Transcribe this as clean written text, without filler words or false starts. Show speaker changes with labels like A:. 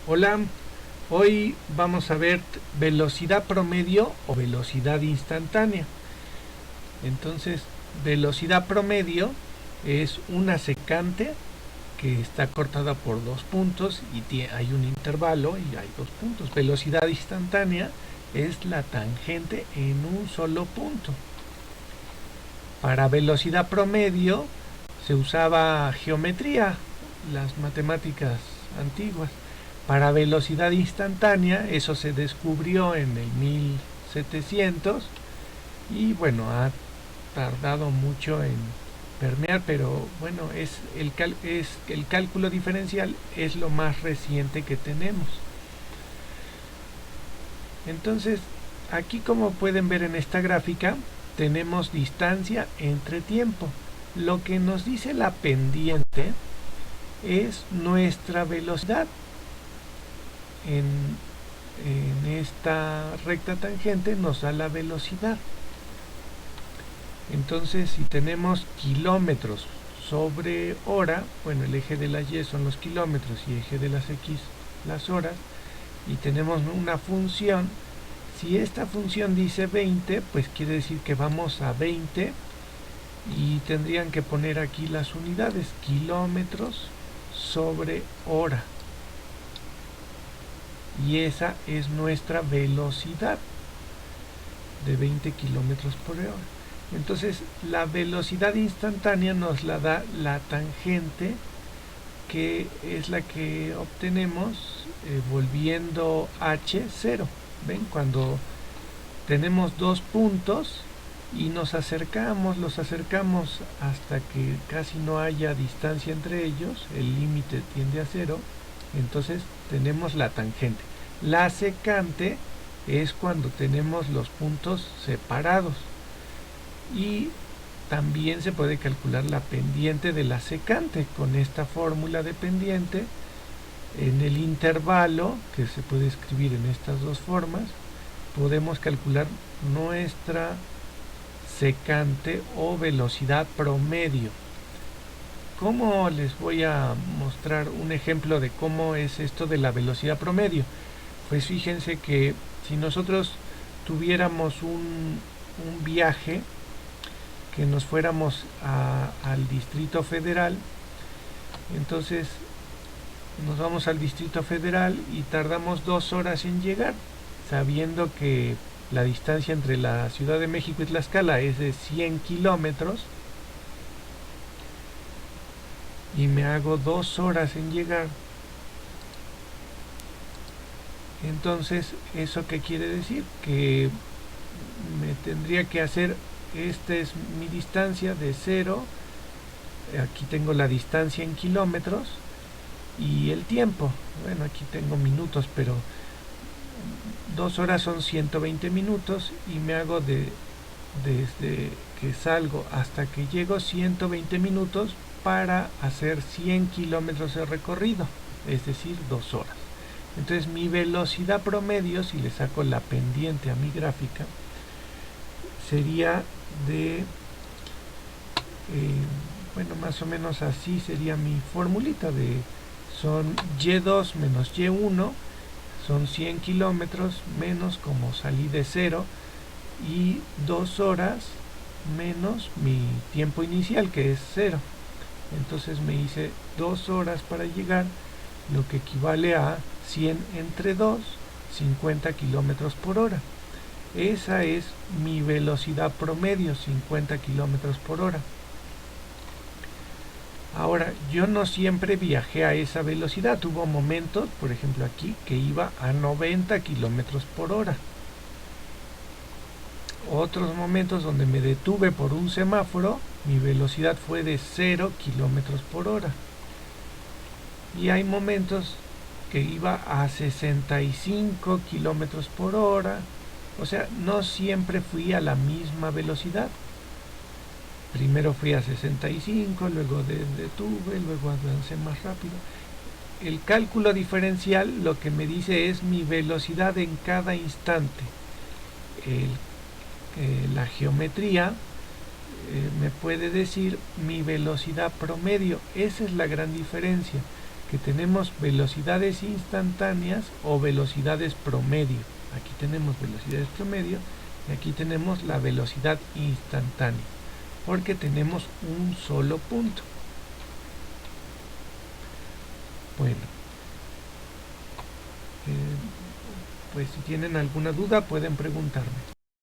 A: Hola, hoy vamos a ver velocidad promedio o velocidad instantánea. Entonces, velocidad promedio es una secante que está cortada por dos puntos y hay un intervalo y hay dos puntos. Velocidad instantánea es la tangente en un solo punto. Para velocidad promedio se usaba geometría, las matemáticas antiguas. Para velocidad instantánea, eso se descubrió en el 1700 y bueno, ha tardado mucho en permear, pero bueno, es el cálculo diferencial es lo más reciente que tenemos. Entonces, aquí como pueden ver en esta gráfica, tenemos distancia entre tiempo. Lo que nos dice la pendiente es nuestra velocidad en esta recta tangente nos da la velocidad. Entonces, si tenemos kilómetros sobre hora, bueno, el eje de la Y son los kilómetros y el eje de las X las horas, y tenemos una función, si esta función dice 20, pues quiere decir que vamos a 20 y tendrían que poner aquí las unidades, kilómetros sobre hora. Y esa es nuestra velocidad de 20 kilómetros por hora. Entonces, la velocidad instantánea nos la da la tangente, que es la que obtenemos volviendo h 0. ¿Ven? Cuando tenemos dos puntos y los acercamos hasta que casi no haya distancia entre ellos, el límite tiende a 0, entonces tenemos la tangente. La secante es cuando tenemos los puntos separados y también se puede calcular la pendiente de la secante con esta fórmula de pendiente. En el intervalo, que se puede escribir en estas dos formas, podemos calcular nuestra secante o velocidad promedio. ¿Cómo les voy a mostrar un ejemplo de cómo es esto de la velocidad promedio? Pues fíjense que si nosotros tuviéramos un viaje, que nos fuéramos al Distrito Federal, entonces nos vamos al Distrito Federal y tardamos 2 horas en llegar, sabiendo que la distancia entre la Ciudad de México y Tlaxcala es de 100 kilómetros y me hago 2 horas en llegar. Entonces, ¿eso qué quiere decir? Que me tendría que hacer, esta es mi distancia de 0, aquí tengo la distancia en kilómetros y el tiempo, bueno, aquí tengo minutos, pero 2 horas son 120 minutos y me hago desde que salgo hasta que llego 120 minutos para hacer 100 kilómetros de recorrido, es decir, 2 horas. Entonces mi velocidad promedio, si le saco la pendiente a mi gráfica, sería de, bueno, más o menos así sería mi formulita de, son Y2 menos Y1, son 100 kilómetros menos como salí de 0 y 2 horas menos mi tiempo inicial que es 0. Entonces me hice 2 horas para llegar, lo que equivale a 100 entre 2, 50 kilómetros por hora. Esa es mi velocidad promedio, 50 kilómetros por hora. Ahora, yo no siempre viajé a esa velocidad. Hubo momentos, por ejemplo aquí, que iba a 90 kilómetros por hora. Otros momentos donde me detuve por un semáforo, mi velocidad fue de 0 kilómetros por hora. Y hay momentos que iba a 65 kilómetros por hora. O sea, no siempre fui a la misma velocidad. Primero fui a 65, luego detuve, luego avancé más rápido. El cálculo diferencial lo que me dice es mi velocidad en cada instante. La geometría me puede decir mi velocidad promedio. Esa es la gran diferencia, que tenemos velocidades instantáneas o velocidades promedio. Aquí tenemos velocidades promedio y aquí tenemos la velocidad instantánea, porque tenemos un solo punto. Bueno, pues si tienen alguna duda pueden preguntarme.